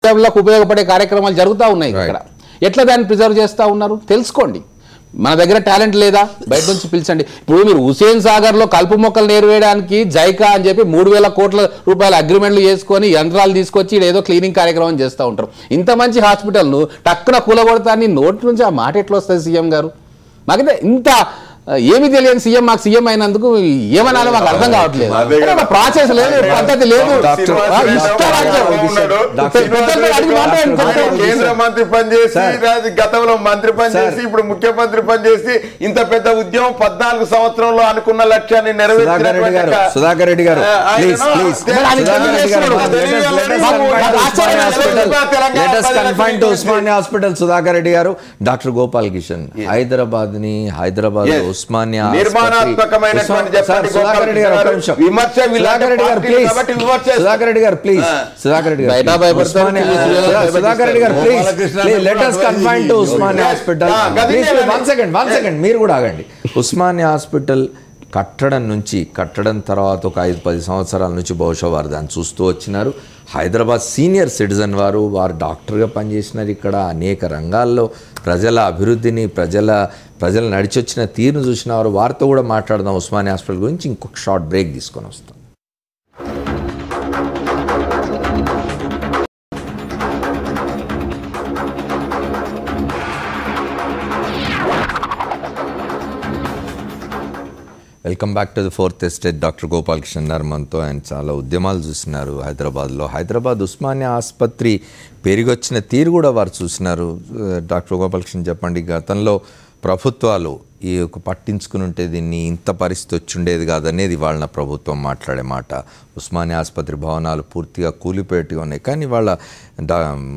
లకు ఉపయోగపడే కార్యక్రమాలు జరుగుతూ ఉన్నాయి ఇక్కడ. ఎట్లా దాన్ని ప్రిజర్వ్ చేస్తూ ఉన్నారు తెలుసుకోండి. మన దగ్గర టాలెంట్ లేదా బయట నుంచి పిలిచండి. ఇప్పుడు మీరు హుసేన్ సాగర్లో కలుపు మొక్కలు నేర్వేయడానికి జైకా అని చెప్పి 3,000 కోట్ల రూపాయల అగ్రిమెంట్లు చేసుకొని యంత్రాలు తీసుకొచ్చి ఏదో క్లీనింగ్ కార్యక్రమం చేస్తూ ఉంటారు. ఇంత మంచి హాస్పిటల్ను టక్కున కూలగొడతాన్ని నోటి నుంచి ఆ మాట ఎట్లా వస్తుంది సీఎం గారు? మాకైతే ఇంత ఏమి తెలియని సీఎం మాకు సీఎం అయినందుకు ఏమనాలో మాకు అర్థం కావట్లేదు. ప్రాసెస్ లేదు, పద్ధతి లేదు. కేంద్ర మంత్రి పనిచేసి గతంలో మంత్రి పనిచేసి ఇప్పుడు ముఖ్యమంత్రి పనిచేసి ఇంత పెద్ద ఉద్యమం 14 సంవత్సరంలో అనుకున్న లక్ష్యాన్ని నెరవేర్చినటువంటి సుధాకర్ రెడ్డి గారు ఉస్మానియా హాస్పిటల్. సుధాకర్ రెడ్డి గారు, డాక్టర్ గోపాల్ కిషన్ హైదరాబాద్ ఉస్మానియా నిర్మాణాత్మకమైనటువంటి మీరు కూడా ఆగండి. ఉస్మానియా హాస్పిటల్ కట్టడం తర్వాత ఒక 5-10 సంవత్సరాల నుంచి బహుశా వారు దాన్ని చూస్తూ వచ్చినారు. హైదరాబాద్ సీనియర్ సిటిజన్ వారు డాక్టర్గా పనిచేసినారు. ఇక్కడ అనేక రంగాల్లో ప్రజల అభివృద్ధిని ప్రజలు నడిచొచ్చిన తీరును చూసిన వారితో కూడా మాట్లాడదాం ఉస్మానియా హాస్పిటల్ గురించి. ఇంకొక షార్ట్ బ్రేక్ తీసుకొని వస్తాం. Welcome back to the fourth estate. Doctor Gopal Kishan గారు మనతో. ఆయన చాలా ఉద్యమాలు చూసినారు హైదరాబాద్లో. హైదరాబాద్ ఉస్మానియా ఆసుపత్రి పెరిగొచ్చిన తీరు కూడా వారు చూసినారు. డాక్టర్ గోపాల్ కిషన్ చెప్పండి, గతంలో ప్రభుత్వాలు ఈ ఒక పట్టించుకుని ఉంటే దీన్ని ఇంత పరిస్థితి వచ్చిండేది కాదనేది వాళ్ళ ప్రభుత్వం మాట్లాడే మాట. ఉస్మానియా ఆసుపత్రి భవనాలు పూర్తిగా కూలిపోయేటి ఉన్నాయి. కానీ వాళ్ళ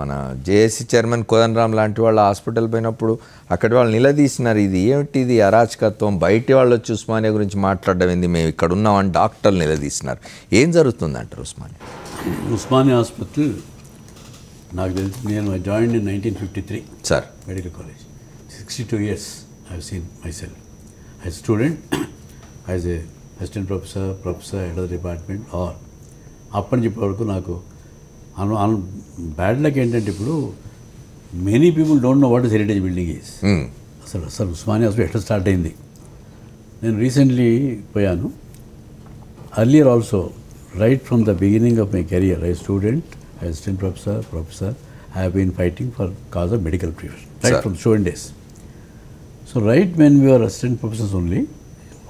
మన జేఏసీ చైర్మన్ కోదండరామ్ లాంటి వాళ్ళ హాస్పిటల్ పోయినప్పుడు అక్కడి వాళ్ళు నిలదీసినారు, ఇది ఏమిటి, ఇది అరాచకత్వం, బయటి వాళ్ళు వచ్చి ఉస్మానియా గురించి మాట్లాడడం ఏంది, మేము ఇక్కడ ఉన్నామని డాక్టర్లు నిలదీసినారు. ఏం జరుగుతుంది అంటారు ఉస్మానియా హాస్పిటల్? నాకు తెలిసి నేను join in 1953 sir, medical college. 62 years I have seen myself as a student, as a assistant professor, head of the department, or అప్పటి నుంచి ఇప్పటి వరకు నాకు బ్యాడ్ లక్ ఏంటంటే ఇప్పుడు many people don't know what is heritage building is. అసలు Osmania hospital ఎట్లా start అయింది. నేను రీసెంట్లీ పోయాను. Earlier also right from the beginning of my career as student, assistant professor, I have been fighting for cause of medical profession right from student days. So right when we were assistant professors only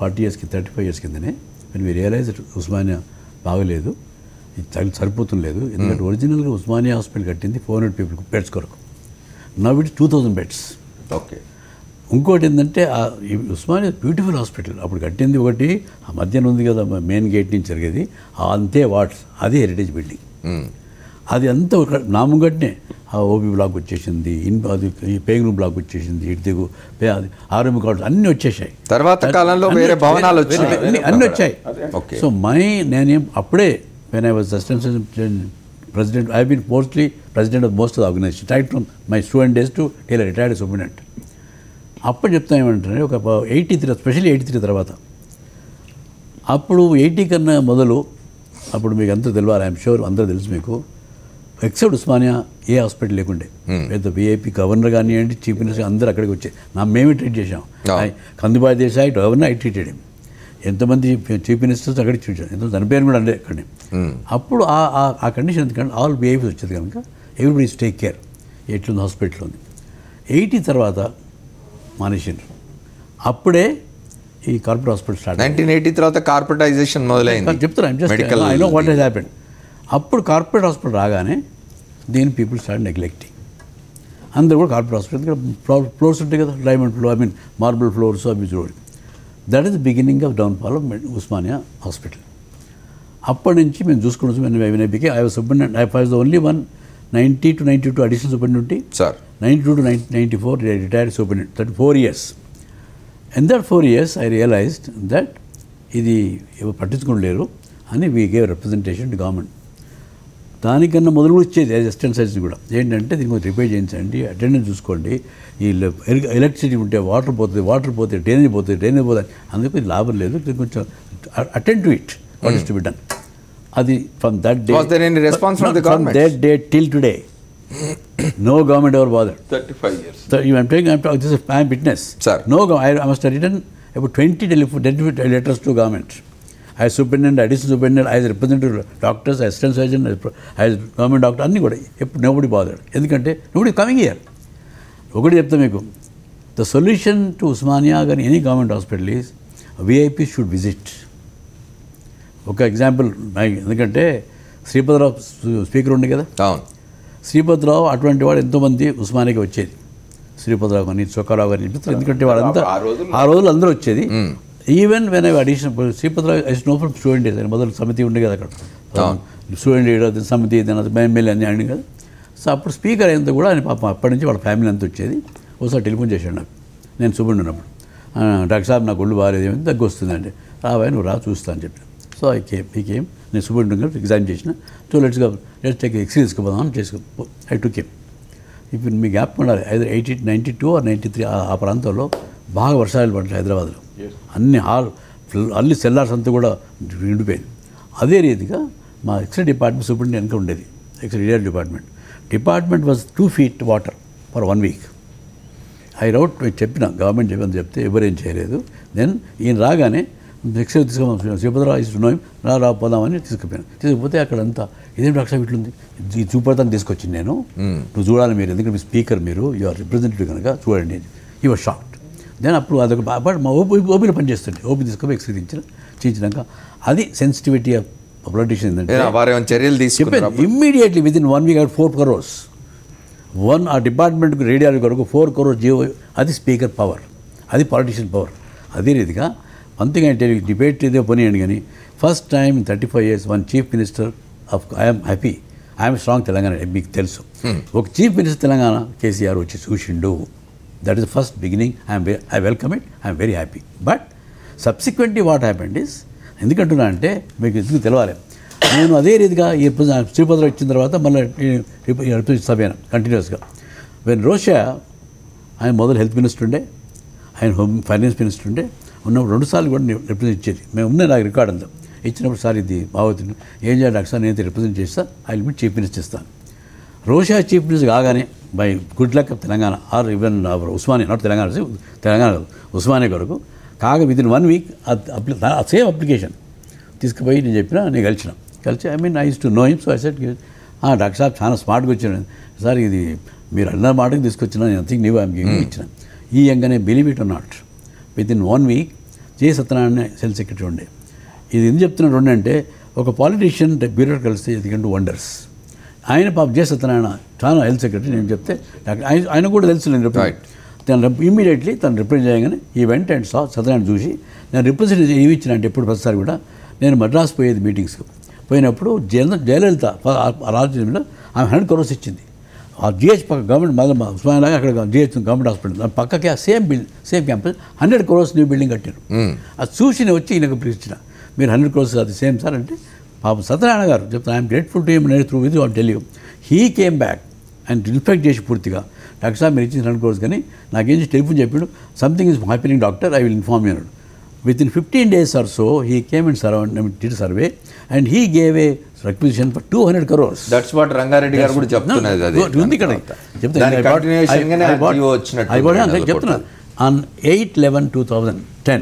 40 years ki 35 years కిందనే, when we realized that Osmania బాగలేదు, ఇది సరిపోతులేదు. ఎందుకంటే ఒరిజినల్గా Osmania hospital కట్టింది 400 people beds కొరకు. Now it 2000 beds. Okay. ఇంకోటి ఏంటంటే Osmania beautiful hospital. అప్పుడు కట్టింది ఒకటి, ఆ మధ్యన ఉంది కదా మెయిన్ గేట్ నుంచి జరిగేది, అంతే వాట్స్, అది హెరిటేజ్ బిల్డింగ్. అది అంతా ఒక నామంగట్నే ఆ ఓపీ బ్లాక్ వచ్చేసింది, అది పేయింగ్ రూమ్ బ్లాక్ వచ్చేసింది, ఇటుదిగు ఆర్ఎం కార్డ్స్ అన్నీ వచ్చేసాయి. తర్వాత కాలంలో వేరే భవనాలు అన్నీ వచ్చాయి. సో నేనేం అప్పుడే when I was assistant president, I been mostly president of most of the organisation right from my student days to till retired superintendent. అప్పుడు చెప్తాను ఏమంటారు, ఒక 83 స్పెషల్లీ 83 తర్వాత, అప్పుడు 80 కన్నా మొదలు, అప్పుడు మీకు అంతా తెలియాలి, ఐఎమ్ షూర్ అందరూ తెలుసు మీకు, ఎక్సెప్ట్ ఉస్మానియా ఏ హాస్పిటల్ లేకుండే. పెద్ద విఐపి గవర్నర్ కానివ్వండి, చీఫ్ మినిస్టర్ అందరూ అక్కడికి వచ్చాయి. మేమే ట్రీట్ చేసాం. Khandubhai Desai governor, I treated him. ఎంతమంది చీఫ్ మినిస్టర్స్ అక్కడికి చూసాం, ఎంతో చనిపోయారు కూడా అండే అక్కడే. అప్పుడు ఆ కండిషన్ ఎందుకంటే ఆల్ విఐపీస్ వచ్చేది కనుక ఎవ్రీబడి ఈజ్ టేక్ కేర్ ఎట్లుంది హాస్పిటల్ ఉంది. 80 తర్వాత మానేసిండ్రు. అప్పుడే ఈ కార్పొరేట్ హాస్పిటల్ స్టార్ట్. 1980 తర్వాత కార్పొరేటైజేషన్ మొదలైంది. చెప్తున్నాను, I know what he's happened. అప్పుడు కార్పొరేట్ హాస్పిటల్ రాగానే దీని పీపుల్ స్టార్ట్ నెగ్లెక్టింగ్. అందరూ కూడా కార్పొరేట్ హాస్పిటల్ ఫ్లోర్స్ ఉంటాయి కదా, డైమండ్ ఫ్లోర్, మార్బుల్ ఫ్లోర్స్, అవి చూడండి. That is the beginning of downfall of Osmania hospital. అప్పటి నుంచి మేము చూసుకుంటాం. I was superintendent. I was the only one 90 to 92 additional superintendent. 92 to 94 retired superintendent. 34 years. In that 4 years, I realized that ఇది ఎవరు పట్టించుకోలేరు అని we gave representation to government. దానికన్నా మొదలు కూడా ఇచ్చేది అసిస్టెంట్ సర్జరీ కూడా. ఏంటంటే దీనికి కొంచెం రిపేర్ చేయించండి, అటెండెన్స్ చూసుకోండి, ఈ ఎలక్ట్రిసిటీ ఉంటే వాటర్ పోతే డ్రైనేజ్ పోతుంది. అందుకు ఇది లాభం లేదు, కొంచెం attend to it, what is to be done. అది from that day, Was there any response from the government? From that day till today, No government ever bothered. 35 years. So I'm talking, this is, I am witness. Sir. No, I must have written about 20 letters to government. I was superintendent, additional superintendent, I was representative doctors, assistant surgeon, I was government doctor, అన్నీ కూడా ఎప్పుడు nobody bothered. ఎందుకంటే nobody coming here. ఒకటి చెప్తా మీకు, the solution to Usmania or any government hospital is VIP should visit. ఒక example ఎందుకంటే Sripathi Rao speaker ఉండే కదా, అవును. శ్రీపతిరావు అటువంటి వాడు ఎంతోమంది ఉస్మానియాకి వచ్చేది. శ్రీపతిరావు కానీ చొక్కారావు కానీ ఎందుకంటే వాళ్ళంతా ఆ రోజులు అందరూ వచ్చేది. Even when I addition Sripathi Rao I know from student ఏదైనా మొదలు సమితి ఉండే కదా అక్కడ, స్టూడెంట్ సమితి ఎమ్మెల్యే అని అడిగి కదా. సో అప్పుడు స్పీకర్ అయ్యేంత కూడా ఆయన పాపం అప్పటి నుంచి వాళ్ళ ఫ్యామిలీ అంతా వచ్చేది. ఒకసారి టెలిఫోన్ చేశాడు నాకు, నేను సుబ్బుండి ఉన్నప్పుడు, డాక్టర్ సాబ్ నాకు ఒళ్ళు బాగాలేదు, ఏమైంది దగ్గు వస్తుందండి, రావా నువ్వు రా చూస్తా అని చెప్పి. సో ఈ కేమ్ నేను సుబ్బుండి గారు ఎగ్జామ్ చేసిన. సో లెట్స్ టేక్ ఎక్స్రే తీసుకుపోదాం చేసుకో. I to came. ఇప్పుడు మీ గ్యాప్ ఉండాలి, ఐదర్ 92 or 93 ఆ ప్రాంతంలో బాగా వర్షాలు పడ్డాయి హైదరాబాద్లో. అన్ని సెల్లార్స్ అంతా కూడా నిండిపోయింది. అదే రీతిగా మా ఎక్స్రే డిపార్ట్మెంట్ సూపరింటెండెంట్ వెనక ఉండేది. X-ray department was 2 feet water for 1 week. I wrote చెప్పిన గవర్నమెంట్ చెప్పని చెప్తే ఎవరేం చేయలేదు. దెన్ ఈయన రాగానే ఎక్స్రే తీసుకోమని శ్రీపతిరావు ఇస్తున్నాం రా పోదామని తీసుకుపోతే అక్కడంతా ఇదేం డాక్టర్ ఇట్లుంది, ఈ చూపడతాను తీసుకొచ్చింది నేను, నువ్వు చూడాలి మీరు, ఎందుకంటే మీ స్పీకర్ మీరు, యు ఆర్ రిప్రజెంటేటివ్ కనుక చూడండి. ఈ వాజ్ షాక్డ్. దెన్ అప్పుడు అదొక మా ఓపీలో పనిచేస్తుండే, ఓపీ తీసుకొని ఎక్స్రే చేయించినాక అది సెన్సిటివిటీ ఆఫ్ పొలిటీషియన్ ఏంటంటే చర్యలు తీసుకున్నారు. ఇమ్మీడియట్లీ విదిన్ 1 week 4 crores ఆ డిపార్ట్మెంట్కి రేడియాలజీ కొరకు 4 crores జీవో. అది స్పీకర్ పవర్, అది పాలిటీషియన్ పవర్. అదే రీతిగా అంతగా డిబేట్ ఇదే పోనీయండి కానీ first time in 35 years one chief minister of I'm happy, I'm strong Telangana. మీకు తెలుసు ఒక చీఫ్ మినిస్టర్ తెలంగాణ కేసీఆర్ వచ్చి చూసిండు. That is the first beginning. I welcome it, I'm very happy. But subsequently what happened is, ఎందుకంటున్నా అంటే మీకు ఎందుకు తెలవాలి, నేను అదే రీతిగా ఈ శ్రీపతిరావు ఇచ్చిన తర్వాత మళ్ళీ సభ్యాను కంటిన్యూస్గా. వెన్ రోషా ఆయన మొదలు హెల్త్ మినిస్టర్ ఉండే, ఆయన హోమ్ ఫైనాన్స్ మినిస్టర్ ఉండే, ఉన్నప్పుడు 2 సార్లు కూడా రిప్రజెంట్ ఇచ్చేది. మేము ఉన్నాయి నాకు రికార్డ్ అంతా ఇచ్చినప్పుడు, సార్ ఇది బాగుతుంది ఏం చేయాలి డాక్టర్ సార్, నేనైతే రిప్రజెంట్ చేస్తా, I will be chief minister ఇస్తాను. రోషా చీఫ్ మినిస్టర్ కాగానే by good luck Telangana or even Osmania, not Telangana Osmania కొరకు కాగా వితిన్ 1 week సేమ్ అప్లికేషన్ తీసుకుపోయి నేను చెప్పిన, నేను కలిసి I mean I use to know him. So I said doctor సాబ్ చాలా స్మార్ట్గా వచ్చాను సార్, ఇది మీరు అన్న మాటకి తీసుకొచ్చిన, నేను థింక్ నీవు ఐఎమ్ గివింగ్ ఇచ్చిన. ఈ యంగానే believe it or not within 1 week J Satyanarayana health secretary ఉండే. ఇది ఎందుకు చెప్తున్నాడు అంటే ఒక పాలిటీషియన్ బ్యూరోక్రాట్ కలిస్తే ఎందుకంటే వండర్స్. ఆయన పాప జే సత్యనారాయణ చాలా హెల్త్ సెక్రటరీ నేను చెప్తే ఆయన కూడా తెలుసు. నేను తను ఇమ్మీడియట్లీ తను రిప్రజెంట్ చేయగానే ఈ వెంట అండ్ సత్యనారాయణ చూసి నేను రిప్రజెంట్ ఏమి ఇచ్చిన అంటే ఎప్పుడు ప్రతిసారి కూడా నేను మద్రాసు పోయేది మీటింగ్స్కి పోయినప్పుడు జయలలిత రాజ్యంలో ఆమె 100 crores ఇచ్చింది. ఆ జిహెచ్ పక్క గవర్నమెంట్ మళ్ళీ ఉస్మానియాగా అక్కడ జిహెచ్ గవర్నమెంట్ హాస్పిటల్ పక్కకి ఆ same campus 100 crores new building కట్టారు. అది చూసి నేను వచ్చి ఈయనకు పిలిచిన, మీరు 100 crores అది సేమ్ సార్ అంటే పాపం సత్యనారాయణ గారు చెప్తాను, I'm grateful to him through with on tell you. He came back and reflect చేసి పూర్తిగా డాక్టర్ సార్ మీరు ఇచ్చిన 100 crores కానీ నాకేం చేసి టెలిఫోన్ చెప్పాడు, something is happening doctor, I will inform you అన్నాడు. Within 15 days or so, he came and did a survey and he gave a requisition for 200 crores. That's what Rangareddy గారు కూడా చెప్తున్నారు. అది ఉంది ఇక్కడ చెప్తాను. On 8/11/2010,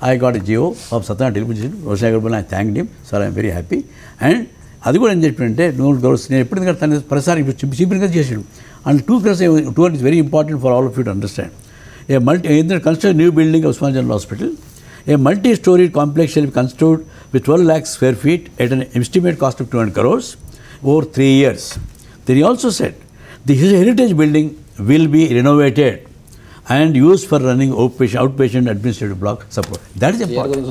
I got a GO of Satyana television. Roshagarbal, I thanked him. Sir, I am very happy. And అది కూడా ఏం చెప్పంటే 200 crores నేను ఎప్పుడు తన ప్రసారం చీప్గా చేసాడు. And 2 crores is very important for all of you to understand. Construct a new building of Usmania General Hospital. A multi-storied complex shall be constructed with 12 lakh square feet at an estimated cost of 200 crores over 3 years. Then he also said, the heritage building will be renovated and used for running outpatient administrative block support. That is important.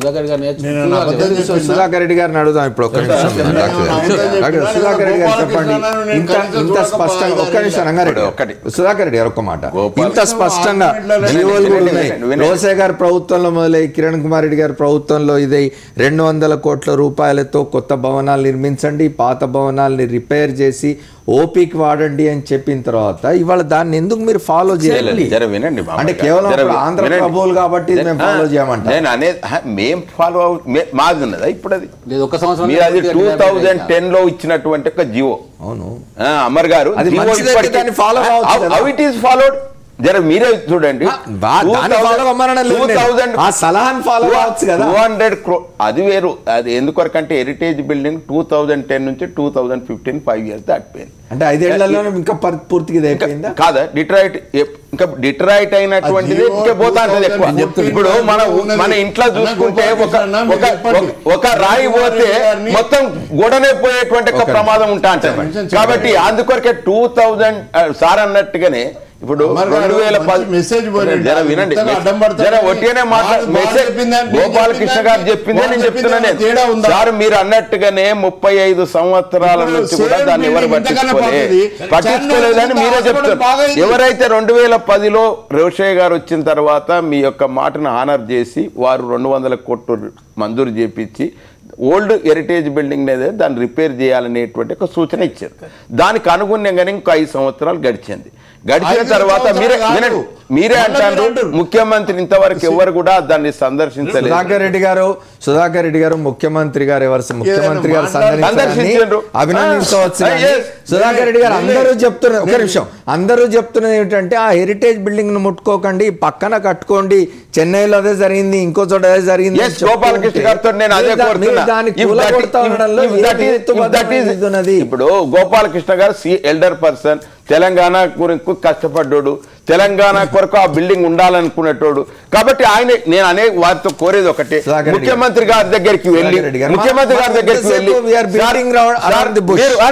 Sudhakar Reddy గారిని అడుగుదాం ఇప్పుడు. ఒక్క నిమిషం doctor Sudhakar Reddy గారు చెప్పండి. ఇంత స్పష్టంగా ఒక్క నిమిషం రంగారెడ్డి సుధాకర్ రెడ్డి గారు ఒక్క మాట, ఇంత స్పష్టంగా జీవోలు కూడా ఉన్నాయి. రోసే గారి ప్రభుత్వంలో మొదలై కిరణ్ కుమార్ రెడ్డి గారి ప్రభుత్వంలో ఇదే 200 కోట్ల రూపాయలతో కొత్త భవనాలు నిర్మించండి, పాత భవనాలని రిపేర్ చేసి ఓపీకి వాడండి అని చెప్పిన తర్వాత ఇవాళ దాన్ని ఎందుకు మీరు ఫాలో చేయాలి? వినండి అంటే కేవలం ఆంధ్ర ప్రభువులు కాబట్టి మేము ఫాలో చేయమంటాం. నేను అనేది మేం ఫాలో మాది ఉన్నదా ఇప్పుడు అది ఒక సంవత్సరం మీరు అది 2010లో ఇచ్చినటువంటి ఒక జియో. అవును అమర్ గారు ఇట్ ఈస్ ఫాలోడ్. జర మీరే చూడండి 200 crore అది వేరు. అది ఎందుకొరకంటే హెరిటేజ్ బిల్డింగ్ 2010 నుంచి 2015 5 years దాటిపోయింది. అంటే 5 ఏళ్లలో ఇంకా పూర్తిగా అయిపోయిందా? కాదా డిట్రాయిట్ ఇంకా డిట్రాయిట్ అయినటువంటిది ఇంకా పోతా ఉంటుంది ఎక్కువ. ఇప్పుడు మన ఇంట్లో చూసుకుంటే ఒక రాయి పోతే మొత్తం గోడనే పోయేటువంటి ఒక ప్రమాదం ఉంటా అంటారు. కాబట్టి అందుకొరకే 2000 సార్ అన్నట్టుగానే ఇప్పుడు 2010 వినండి గోపాలకృష్ణ గారు చెప్పిందే నేను చెప్తున్నాను. సార్ మీరు అన్నట్టుగానే 35 సంవత్సరాల నుంచి కూడా దాన్ని ఎవరు పట్టించుకోలేదని మీరే చెప్తారు. ఎవరైతే 2010లో రోషయ్య గారు వచ్చిన తర్వాత మీ యొక్క మాటను ఆనర్ చేసి వారు 200 కోట్లు మంజూరు చేపించి ఓల్డ్ హెరిటేజ్ బిల్డింగ్ అనేది దాన్ని రిపేర్ చేయాలనేటువంటి ఒక సూచన ఇచ్చారు. దానికి అనుగుణంగానే ఇంకో 5 సంవత్సరాలు గడిచింది. గడిచిన తర్వాత మీరే అంటారు ముఖ్యమంత్రి ఇంతవరకు ఎవరు కూడా దాన్ని సందర్శించలేదు. సుధాకర్ రెడ్డి గారు ముఖ్యమంత్రి గారు ముఖ్యమంత్రి గారు సందర్శించారు, అభినందించవచ్చు. సుధాకర్ రెడ్డి గారు అందరూ చెప్తున్నారు, ఒక నిమిషం, అందరూ చెప్తున్నది ఏమిటంటే ఆ హెరిటేజ్ బిల్డింగ్ ను ముట్టుకోకండి, పక్కన కట్టుకోండి. చెన్నైలో అదే జరిగింది, ఇంకో చోట అదే జరిగింది. గోపాలకృష్ణ గారితో నేను అదే కోరుతున్నా. ఇప్పుడు గోపాలకృష్ణ గారు ఎల్డర్ పర్సన్, తెలంగాణ కొరకు కష్టపడ్డాడు, తెలంగాణ కొరకు ఆ బిల్డింగ్ ఉండాలనుకునేటోడు. కాబట్టి ఆయన నేను అనే వారితో కోరేది ఒకటే, ముఖ్యమంత్రి గారి దగ్గరికి వెళ్ళి ముఖ్యమంత్రి గారితో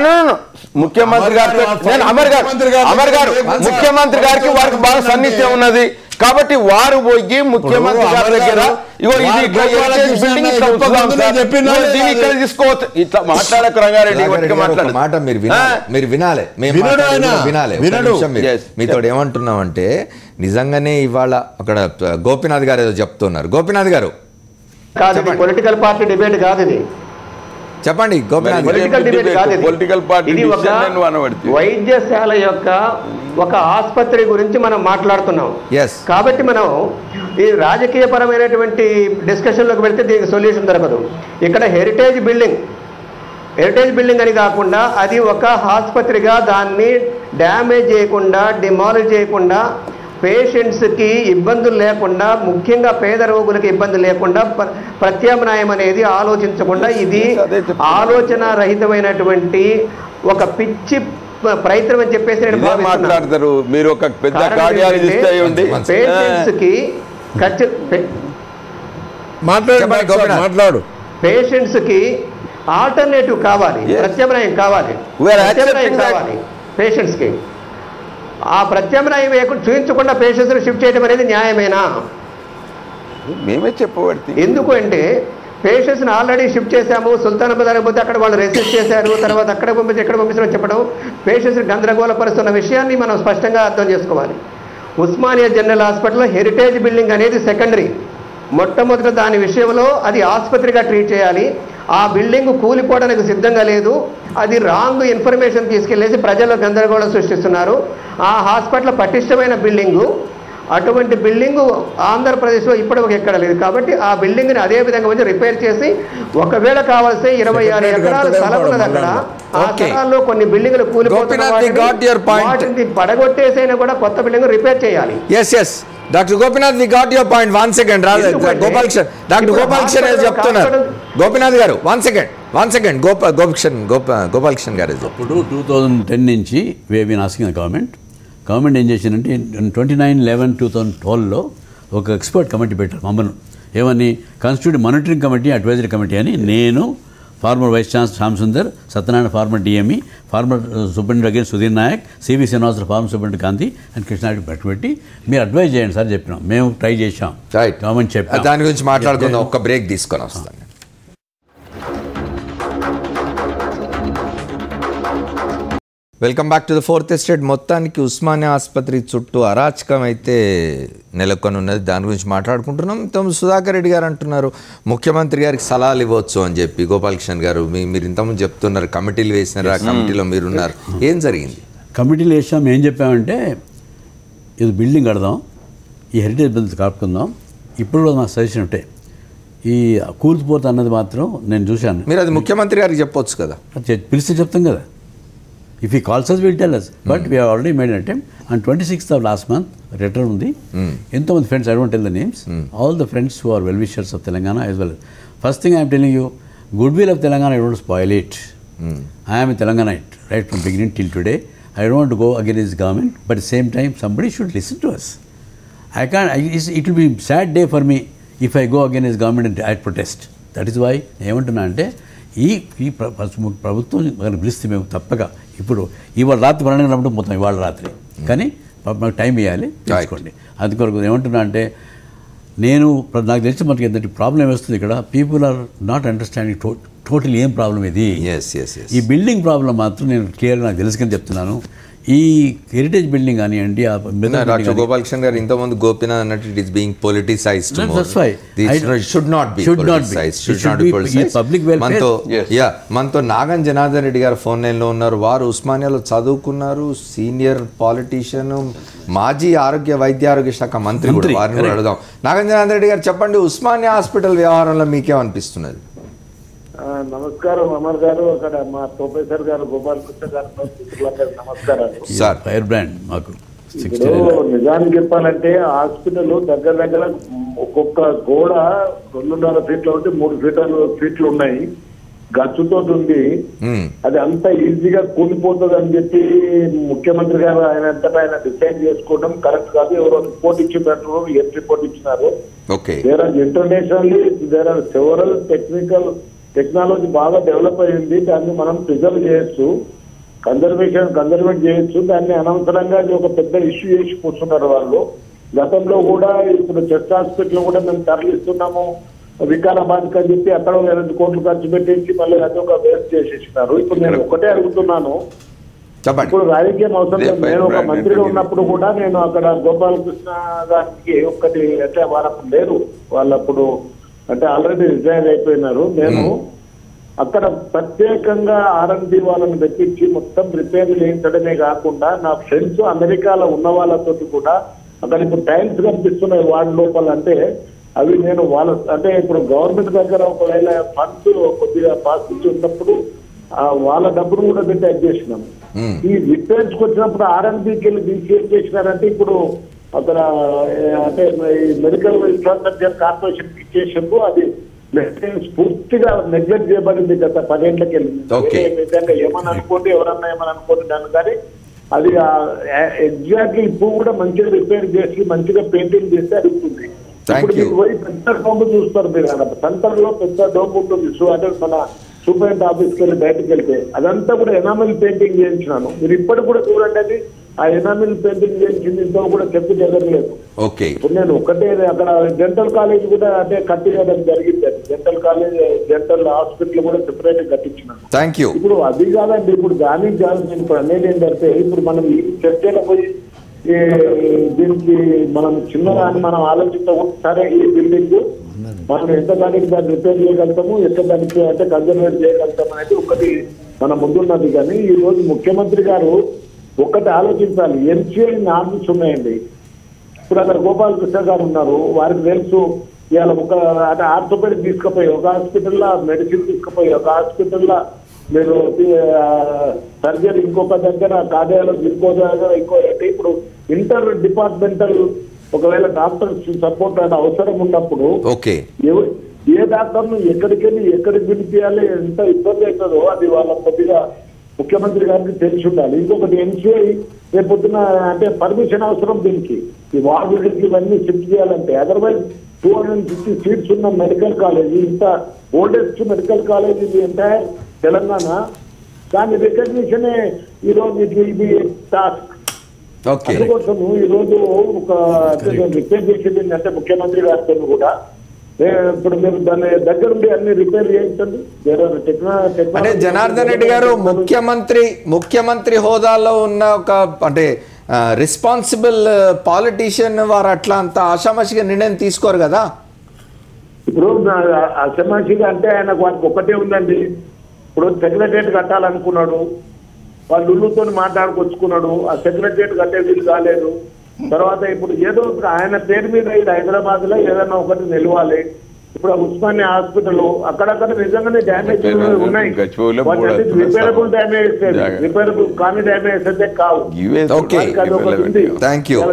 నేను ముఖ్యమంత్రి గారికి వారికి బాగా సన్నిహిత్యం ఉన్నది. కాబట్టి వారు పోయి ముఖ్యమంత్రి గారి దగ్గర ఇక్కడ తీసుకోవచ్చు. ఇట్లా మాట్లాడక రంగారెడ్డి మాట మీరు వినాలి. మీతో ఏమంటున్నామంటే నిజంగానే ఇవాళ అక్కడ గోపీనాథ్ గారు ఏదో చెప్తున్నారు. గోపీనాథ్ గారు పొలిటికల్ పార్టీ డిబేట్ కాదు ఇది, చెప్పండి. పొలిటికల్ పార్టీ వైద్యశాల యొక్క ఒక ఆసుపత్రి గురించి మనం మాట్లాడుతున్నాం. కాబట్టి మనం ఈ రాజకీయ పరమైనటువంటి డిస్కషన్లోకి వెళ్తే దీనికి సొల్యూషన్ దొరకదు. ఇక్కడ హెరిటేజ్ బిల్డింగ్ అని కాకుండా అది ఒక ఆసుపత్రిగా దాన్ని డ్యామేజ్ చేయకుండా, డిమాలిష్ చేయకుండా, పేషెంట్స్కి ఇబ్బందులు లేకుండా, ముఖ్యంగా పేద రోగులకు ఇబ్బంది లేకుండా ప్రత్యామ్నాయం అనేది ఆలోచించకుండా ఇది ఆలోచన రహితమైనటువంటి ఒక పిచ్చి ప్రయత్నం అని చెప్పేసి నేను మాట్లాడతారు. మీరు ఒక పెద్ద పేషెంట్స్కి ఆల్టర్నేటివ్ కావాలి, ప్రత్యామ్నాయం కావాలి పేషెంట్స్కి. ఆ ప్రత్యామ్నాయం చూపించకుండా పేషెంట్స్ని షిఫ్ట్ చేయడం అనేది న్యాయమేనా? మేమే చెప్పబడుతుంది. ఎందుకు అంటే పేషెంట్స్ని ఆల్రెడీ షిఫ్ట్ చేశాము, సుల్తానాబాద్ పోతే అక్కడ వాళ్ళు రెసిస్ట్ చేశారు, తర్వాత అక్కడ పంపించి ఎక్కడ పంపించడం చెప్పడం పేషెంట్స్ని గందరగోళపరుస్తున్న విషయాన్ని మనం స్పష్టంగా అర్థం చేసుకోవాలి. ఉస్మానియా జనరల్ హాస్పిటల్లో హెరిటేజ్ బిల్డింగ్ అనేది సెకండరీ. మొట్టమొదట దాని విషయంలో అది ఆసుపత్రిగా ట్రీట్ చేయాలి. ఆ బిల్డింగ్ కూలిపోవడానికి సిద్ధంగా లేదు, అది రాంగ్ ఇన్ఫర్మేషన్ తీసుకెళ్లేసి ప్రజల్లో గందరగోళం సృష్టిస్తున్నారు. ఆ హాస్పిటల్ పటిష్టమైన బిల్డింగు, అటువంటి బిల్డింగు ఆంధ్రప్రదేశ్లో ఇప్పటివరకు ఎక్కడ లేదు. కాబట్టి ఆ బిల్డింగ్ని అదే విధంగా వచ్చి రిపేర్ చేసి, ఒకవేళ కావాల్సి 26 ఎకరాల స్థలం ఉన్నది అక్కడ, ఆ స్థలాల్లో కొన్ని బిల్డింగ్లు కూలిపోతున్న పడగొట్టేసైనా కూడా కొత్త బిల్డింగ్ రిపేర్ చేయాలి. Doctor Gopinath, we got your point. One second Gopalakrishna, doctor Gopalakrishna చెప్తున్నారు. గోపీనాథ్ గారు వన్ సెకండ్ గోపాలకృష్ణ గారు. ఇప్పుడు 2010 నుంచి we have been asking the government ఏం చేసిందంటే 29/11/2012లో ఒక ఎక్స్పర్ట్ కమిటీ పెట్టారు మమ్మల్ని. ఏమని? Constitute monitoring committee, advisory committee అని. నేను, former vice chancellor Shyam Sundar, Satyanarayana former DME, former superintendent again Sudhir Naik, CV Srinivasa Rao former superintendent Gandhi and Krishna Reddy పెట్టి మీరు అడ్వైజ్ చేయండి సార్ చెప్పినాం. మేము ట్రై చేసాం, గవర్నమెంట్ చెప్పాం. దాని గురించి మాట్లాడుకుందాం, ఒక్క బ్రేక్ తీసుకొని వస్తాను. Welcome back to the fourth estate. మొత్తానికి ఉస్మానియా ఆసుపత్రి చుట్టూ అరాచకం అయితే నెలకొని ఉన్నది. దాని గురించి మాట్లాడుకుంటున్నాం. సుధాకర్ రెడ్డి గారు అంటున్నారు ముఖ్యమంత్రి గారికి సలహాలు ఇవ్వచ్చు అని చెప్పి. గోపాలకృష్ణ గారు మీరు ఇంతకుముందు చెప్తున్నారు కమిటీలు వేసినారు, ఆ కమిటీలో మీరున్నారు. ఏం జరిగింది? కమిటీలు వేసాం. ఏం చెప్పామంటే ఇది బిల్డింగ్ కడదాం, ఈ హెరిటేజ్ బిల్డింగ్ కాపుకుందాం. ఇప్పుడు కూడా నా సజెషన్ ఉంటే ఈ కూలిపోతా అన్నది మాత్రం నేను చూశాను. మీరు అది ముఖ్యమంత్రి గారికి చెప్పొచ్చు కదా. పిలిస్తే చెప్తాం కదా. ఇఫ్ ఈ calls us will tell us. But we already made an attempt. And 26th of last month return ఉంది. ఎంతోమంది friends, I don't tell the names, all the friends who are well wishers of Telangana as well. First thing I'm telling you, good will of Telangana I don't spoil it. I am a Telanganite right from beginning till today. I don't want to go against this government, but at the same time somebody should listen to us. It will be a sad day for me if I go against this government and I protest. That is why ఏమంటున్నా అంటే ఈ ప్రభుత్వం పిలిస్తే మేము తప్పక ఇప్పుడు ఇవాళ రాత్రి పన్నెండు మొత్తం ఇవాళ రాత్రి, కానీ మాకు టైం ఇవ్వాలి తెలుసుకోండి. అందుకొరకు ఏమంటున్నా అంటే నాకు తెలిసిన మనకి ఏంటంటే ప్రాబ్లం ఏమొస్తుంది ఇక్కడ, people are not understanding total ఏం ప్రాబ్లం ఇది. ఈ బిల్డింగ్ ప్రాబ్లం మాత్రం నేను క్లియర్గా నాకు తెలుసుకొని చెప్తున్నాను. ఈ హెరిటేజ్ బిల్డింగ్ కానివ్వండి, డాక్టర్ గోపాలకృష్ణ గారు ఇంతకుముందు గోపినాథ్ అన్నట్టు ఇట్ ఈస్ బీయింగ్ పొలిటిసైజ్డ్. మనతో నాగన్ జనార్దన్ రెడ్డి గారు ఫోన్ లైన్లో ఉన్నారు. వారు ఉస్మానియాలో చదువుకున్నారు, సీనియర్ పాలిటీషియన్, మాజీ వైద్య ఆరోగ్య శాఖ మంత్రి కూడా. వారిని కూడా అడుగుదాం. నాగన్ జనార్దన్ రెడ్డి గారు చెప్పండి, ఉస్మానియా హాస్పిటల్ వ్యవహారంలో మీకేమనిపిస్తున్నది? నమస్కారం అమర్ గారు, అక్కడ మా ప్రొఫెసర్ గారు గోపాలకృష్ణ గారు, నమస్కారాలు సార్. ఫైర్ బ్రాండ్ మాకు నిజానికి చెప్పాలంటే హాస్పిటల్ దగ్గర దగ్గర ఒక్కొక్క గోడ 2.5 ఫీట్లు ఉంటే 3 ఫీట్లు ఉన్నాయి, గచ్చుతో ఉంది. అది అంత ఈజీగా కూలిపోతుంది అని చెప్పి ముఖ్యమంత్రి గారు ఆయన డిసైడ్ చేసుకోవడం కరెక్ట్ కాదు. ఎవరో రిపోర్ట్ ఇచ్చినట్టు ఏం రిపోర్ట్ ఇచ్చినారు. There are internationally there are several technology బాగా డెవలప్ అయ్యింది. దాన్ని మనం ప్రిజర్వ్ చేయొచ్చు, కన్జర్వేట్ చేయొచ్చు. దాన్ని అనవసరంగా ఒక పెద్ద ఇష్యూ చేసి కూర్చున్నారు వాళ్ళు. గతంలో కూడా ఇప్పుడు చెస్ట్ హాస్పిటల్ కూడా మేము తరలిస్తున్నాము వికారాబాద్ అని చెప్పి అక్కడ 2 కోట్లు ఖర్చు పెట్టేసి మళ్ళీ అది ఒక వేస్ట్ చేసేసినారు. ఇప్పుడు నేను ఒకటే అడుగుతున్నాను, ఇప్పుడు రాజకీయం అవసరం లేదు. నేను ఒక మంత్రిగా ఉన్నప్పుడు కూడా నేను అక్కడ గోపాలకృష్ణ గారికి ఒకటి అంటే వాళ్ళప్పుడు లేరు, వాళ్ళప్పుడు అంటే ఆల్రెడీ రిజైన్ అయిపోయినారు. నేను అక్కడ ప్రత్యేకంగా R&D వాళ్ళని తెప్పించి మొత్తం రిపేర్లు చేయించడమే కాకుండా నా ఫ్రెండ్స్ అమెరికాలో ఉన్న వాళ్ళతో కూడా అక్కడ ఇప్పుడు టైల్స్ కనిపిస్తున్నాయి వార్డు లోపల. అంటే అవి నేను అంటే ఇప్పుడు గవర్నమెంట్ దగ్గర ఒకవేళ ఫండ్స్ కొద్దిగా పాస్ ఇచ్చి ఉన్నప్పుడు వాళ్ళ డబ్బును కూడా పెట్టి అది చేసినాము. ఈ రిపేర్స్కి వచ్చినప్పుడు R&Dకి వెళ్ళి దీనికి ఏం చేసినారంటే ఇప్పుడు అక్కడ అంటే మెడికల్ ఇన్ఫ్రాస్ట్రక్చర్ కార్పొరేషన్ ఇచ్చేసారు. అది పూర్తిగా నెగ్లెక్ట్ చేయబడింది గత 10 ఏళ్ళకి వెళ్ళి. నిజంగా ఏమని అనుకోండి, ఎవరన్నా ఏమని అనుకోండి దాన్ని, కానీ అది ఎగ్జాక్ట్లీ ఇప్పుడు కూడా మంచిగా రిపేర్ చేసి మంచిగా పెయింటింగ్ చేస్తే అడుగుతుంది. ఇప్పుడు మీకు పోయి పెద్ద డోమ్ చూస్తారు మీరు, సెంటర్ లో పెద్ద డోమ్ ఉంటుంది. సో అంటే మన సూపరింటెండెంట్ ఆఫీస్కి వెళ్ళి బయటకు వెళ్తే అదంతా కూడా ఎనామిల్ పెయింటింగ్ చేయించినాను. మీరు ఇప్పటికి కూడా చూడండి, అది ఆ ఎనామిల్ పెయింటింగ్ చేయించింది ఇంతో కూడా చెప్పు జరగలేదు. ఇప్పుడు నేను ఒకటే అక్కడ డెంటల్ కాలేజ్ కూడా అంటే కట్టించడం జరిగింది. డెంటల్ కాలేజ్ డెంటల్ హాస్పిటల్ కూడా సెపరేట్ కట్టించినాను. ఇప్పుడు అది కాదండి, ఇప్పుడు దాని కాదు. నేను ఇప్పుడు అనేది ఏంటంటే ఇప్పుడు మనం ఈ చర్చలో పోయి దీనికి మనం చిన్నగా అని మనం ఆలోచిస్తాము. సరే ఈ బిల్డింగ్ మనం ఎంత దానికి దాన్ని రిపేర్ చేయగలుగుతాము, ఎంత దానికి అంటే కన్జర్వేట్ చేయగలుగుతాం అనేది ఒకటి మన ముందున్నది. కానీ ఈ రోజు ముఖ్యమంత్రి గారు ఒక్కటి ఆలోచించాలి. MCI నార్మ్స్ ఉన్నాయండి. ఇప్పుడు అక్కడ గోపాలకృష్ణ గారు ఉన్నారు, వారికి తెలుసు. ఇవాళ ఒక అంటే ఆర్థోపెడిక్ తీసుకుపోయి ఒక హాస్పిటల్లో మెడిసిన్ తీసుకుపోయి ఒక హాస్పిటల్లో మీరు సర్జరీ ఇంకొక దగ్గర కార్డియాలజీ ఇంకో దగ్గర ఇంకో. ఇప్పుడు ఇంటర్ డిపార్ట్మెంటల్ ఒకవేళ డాక్టర్స్ సపోర్ట్ అంటే అవసరం ఉన్నప్పుడు ఏ డాక్టర్ను ఎక్కడికి పిలిపియాలి, ఎంత ఇబ్బంది అవుతుందో అది వాళ్ళ కొద్దిగా ముఖ్యమంత్రి గారికి తెలిసి ఉండాలి. ఇంకొకటి MCI రేపొద్దున అంటే పర్మిషన్ అవసరం దీనికి, ఈ వార్డులకి ఇవన్నీ షిఫ్ట్ చేయాలంటే. అదర్వైజ్ 250 సీట్స్ ఉన్న మెడికల్ కాలేజ్, ఇంత ఓల్డెస్ట్ మెడికల్ కాలేజ్ ఇది ఎంటైర్ తెలంగాణ, కానీ రికగ్నిషనే ఈరోజు ఇది టాస్క్. అందుకోసము ఈరోజు ఒక రిక్వెస్ట్ చేసింది అంటే ముఖ్యమంత్రి గారితో కూడా ఇప్పుడు మీరు దాన్ని దగ్గరుండి అన్ని రిపేర్ చేయించండి. అంటే జనార్దన్ రెడ్డి గారు ముఖ్యమంత్రి హోదాలో ఉన్న ఒక అంటే రెస్పాన్సిబుల్ పాలిటీషియన్ వారు అట్లా అంత ఆషామాషిగా నిర్ణయం తీసుకోరు కదా. ఇప్పుడు అసమాషిగా అంటే ఆయనకు వారికి ఒక్కటే ఉందండి. ఇప్పుడు సెక్రటరియట్ కట్టాలనుకున్నాడు, వాళ్ళు ఉల్లుతో మాట్లాడుకొచ్చుకున్నాడు, ఆ సెక్రటరియట్ కట్టే వీలు కాలేదు. తర్వాత ఇప్పుడు ఏదో ఆయన పేరు మీద ఇది హైదరాబాద్ లో ఏదైనా ఒకటి నిలవాలి. ఇప్పుడు ఉస్మానియా హాస్పిటల్ అక్కడక్కడ నిజంగానే డ్యామేజ్ ఉన్నాయి, రిపేరబుల్ కానీ డ్యామేజ్ అయితే కావు.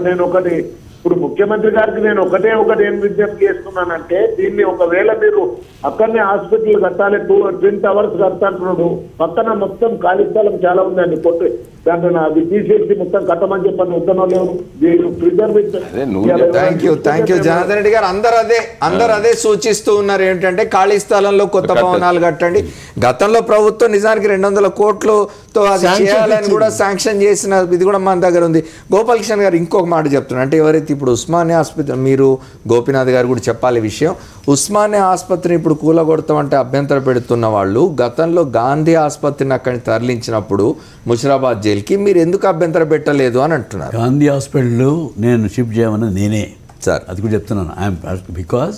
నేను ఒకటి ఇప్పుడు ముఖ్యమంత్రి గారికి నేను ఒకటి ఏం విజ్ఞప్తి చేస్తున్నానంటే, దీన్ని ఒకవేళ మీరు అక్కడనే హాస్పిటల్ కట్టాలి, 20 hours కడతాంటున్నాడు, పక్కన మొత్తం ఖాళీ స్థలం చాలా ఉందండి, కొట్టి దాంట్లో అది తీసేసి మొత్తం కట్టమని చెప్పండి. ఉత్తరం లేవు థ్యాంక్ యూ జనార్దన్ రెడ్డి గారు. అందరు అదే సూచిస్తూ ఉన్నారు ఏంటంటే ఖాళీ స్థలంలో కొత్త భవనాలు కట్టండి. గతంలో ప్రభుత్వం నిజానికి 200 కోట్లతో అది చేయాలని కూడా శాంక్షన్ చేసిన ఇది కూడా మన దగ్గర ఉంది. గోపాలకృష్ణ గారు ఇంకొక మాట చెప్తున్నారు, అంటే ఎవరైతే ఇప్పుడు ఉస్మానియా ఆసుపత్రి, మీరు గోపీనాథ్ గారు కూడా చెప్పాలి విషయం, ఉస్మానియా ఆసుపత్రిని ఇప్పుడు కూలగొడతామంటే అభ్యంతరం పెడుతున్న వాళ్ళు గతంలో గాంధీ ఆసుపత్రిని అక్కడిని తరలించినప్పుడు ముషిరాబాద్ జైలుకి మీరు ఎందుకు అభ్యంతరం పెట్టలేదు అని అంటున్నారు. గాంధీ హాస్పిటల్ నేను షిఫ్ట్ చేయమన్నది నేనే సార్, అది కూడా చెప్తున్నాను. I'm because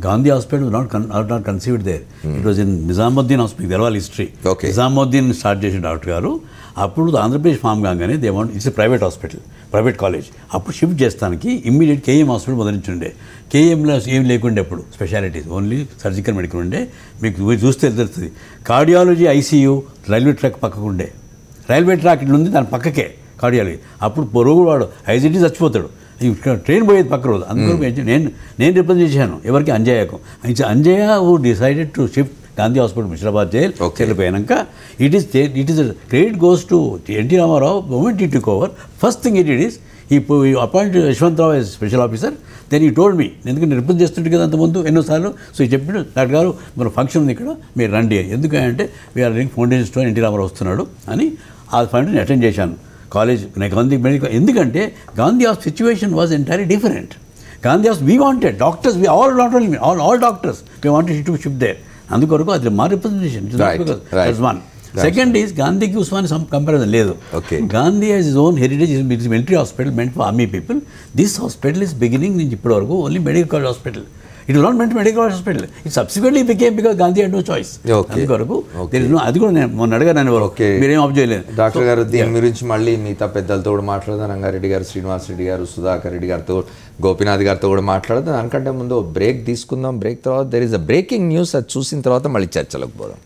Gandhi hospital not conceived there, it was in Nizamuddin hospital. తెలవాలి హిస్టరీ. నిజాముద్దీన్ స్టార్ట్ చేసిన డాక్టర్ గారు అప్పుడు ఆంధ్రప్రదేశ్ ఫామ్ కాగానే they want, it's private hospital, private college. అప్పుడు షిఫ్ట్ చేస్తానికి ఇమ్మీడియట్ కేఎం హాస్పిటల్ మొదలుండే. కేఎంలో ఏం లేకుండే అప్పుడు స్పెషాలిటీస్, ఓన్లీ సర్జికల్ మెడికల్ ఉండే. మీకు చూస్తే తెలుస్తుంది, కార్డియాలజీ ఐసీయూ రైల్వే ట్రాక్ పక్కకు ఉండే. రైల్వే ట్రాక్ ఇట్లా ఉంది, దాని పక్కకే కార్డియాలజీ. అప్పుడు పొరుగు వాడు ఐజీటీ చచ్చిపోతాడు, ట్రైన్ పోయేది పక్క రోజు. అందుకని నేను రిప్రజెంట్ చేశాను ఎవరికి, అంజయ్యకు. Anjaiah who decided to shift Gandhi hospital Musheerabad jail వెళ్ళిపోయాక it is credit goes to NT Rama Rao. Moment he took over, first thing it is he appoint Yashwantrao as special officer. Then he told me, ఎందుకంటే రిప్రజెంట్ చేస్తుంటే కదా అంతకుముందు ఎన్నోసార్లు. సో ఈ చెప్పాడు, డాక్టర్ గారు మన ఫంక్షన్ ఉంది ఇక్కడ, మీరు రండి. ఎందుకంటే we are foundation stone NT Rama Rao వస్తున్నాడు అని ఆ ఫంక్షన్ అటెండ్ చేశాను కాలేజ్ గాంధీ మెడికల్. ఎందుకంటే Gandhi has situation was entirely different. Gandhi has we wanted doctors, we all not only all doctors we wanted to shift there. అందుకొరకు అది మా రిప్రజెంటేషన్. వన్ సెకండ్ ఈజ్ గాంధీకి ఉస్మాని some comparison లేదు. Gandhi has his own heritage. It's military hospital meant for army people. This hospital is beginning నుంచి ఇప్పటి వరకు only medical college hospital. It was not meant medical hospital. It subsequently became because Gandhi had no choice. అందుకొరకు అది కూడా నేను మొన్న అడిగాను, మీరేం ఆఫ్ చేయలేదు. డాక్టర్ గారు దీని గురించి మళ్ళీ మిగతా పెద్దలతో కూడా మాట్లాడదాం. రంగారెడ్డి గారు, శ్రీనివాస్ రెడ్డి గారు, సుధాకర్ రెడ్డి గారితో, గోపీనాథ్ గారితో కూడా మాట్లాడదాం. దానికంటే ముందు బ్రేక్ తీసుకుందాం. బ్రేక్ తర్వాత there is a breaking news, అది చూసిన తర్వాత మళ్ళీ చర్చలకు పోదాం.